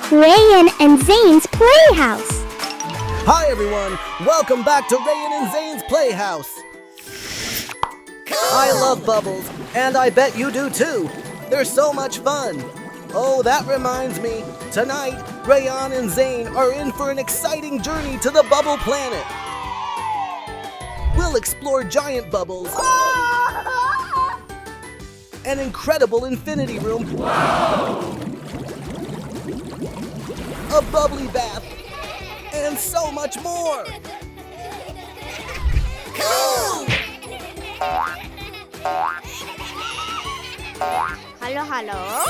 Rayan and Zayn's Playhouse. Hi everyone, welcome back to Rayan and Zayn's Playhouse. I love bubbles, and I bet you do too. They're so much fun. Oh, that reminds me, tonight Rayan and Zayn are in for an exciting journey to the Bubble Planet. We'll explore giant bubbles, an incredible infinity room, a bubbly bath, and so much more! Go! Hello, hello.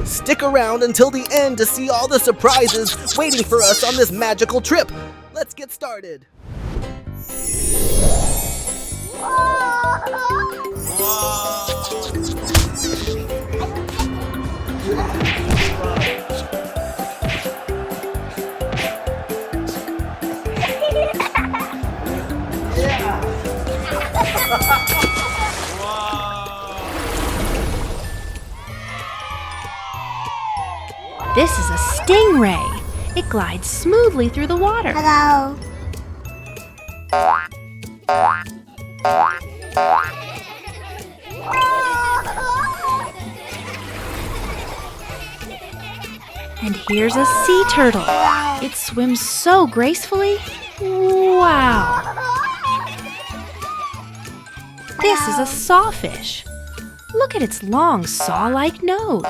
Stick around until the end to see all the surprises waiting for us on this magical trip. Let's get started. This is a stingray. It glides smoothly through the water. Hello. And here's a sea turtle. It swims so gracefully. Wow. This is a sawfish. Look at its long saw-like nose.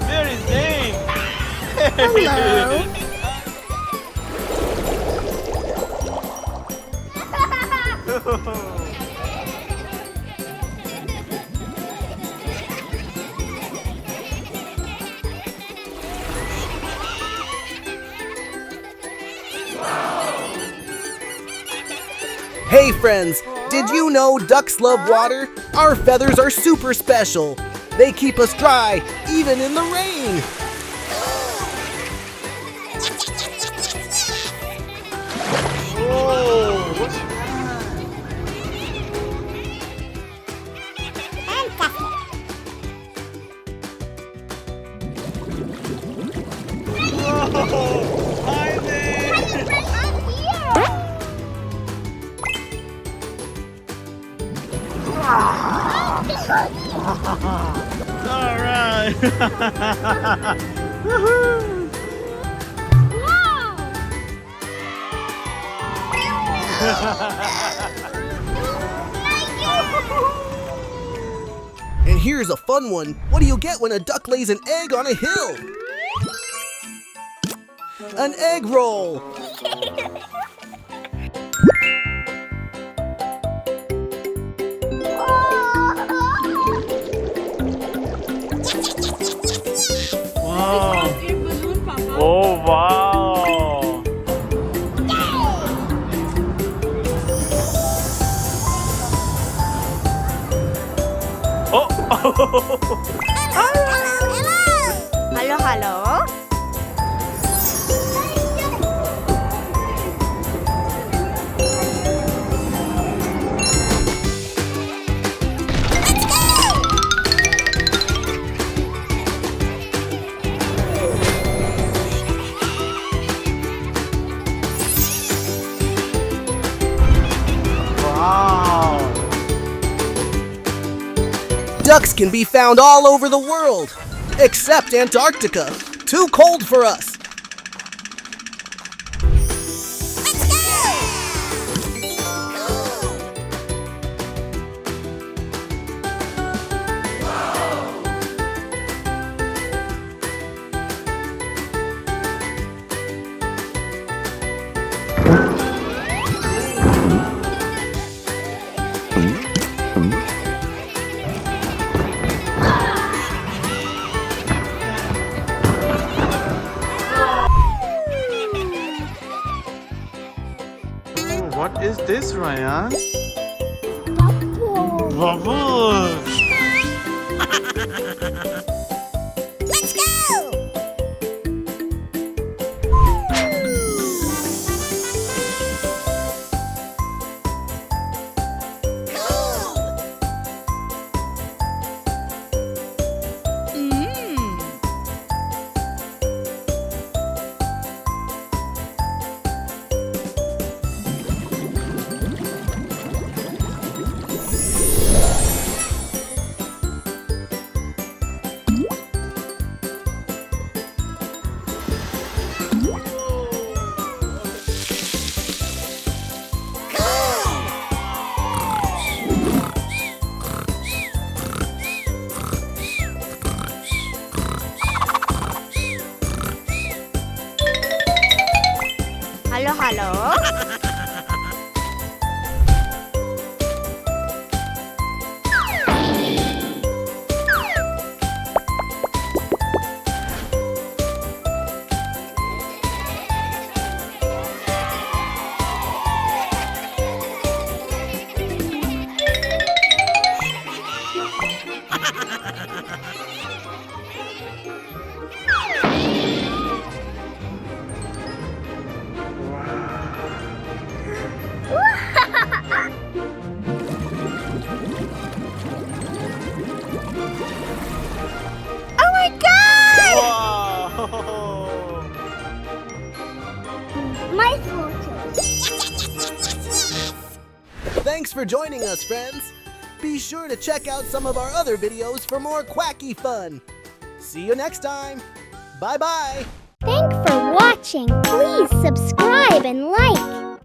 There is Zayn. Hello. Hey friends, did you know ducks love water? Our feathers are super special. They keep us dry, even in the rain. Oh, what's Whoa! Hi there! All right. Woohoo! And here's a fun one. What do you get when a duck lays an egg on a hill? An egg roll. Wow. Oh, wow. Oh. Hello, hello. Wow. Ducks can be found all over the world, except Antarctica. Too cold for us. is this, Rayan? Bubbles. Let's go! Halo, halo. Oh my God! Wow. My photo. Thanks for joining us, friends. Be sure to check out some of our other videos for more quacky fun. See you next time. Bye-bye. Thanks for watching. Please subscribe and like.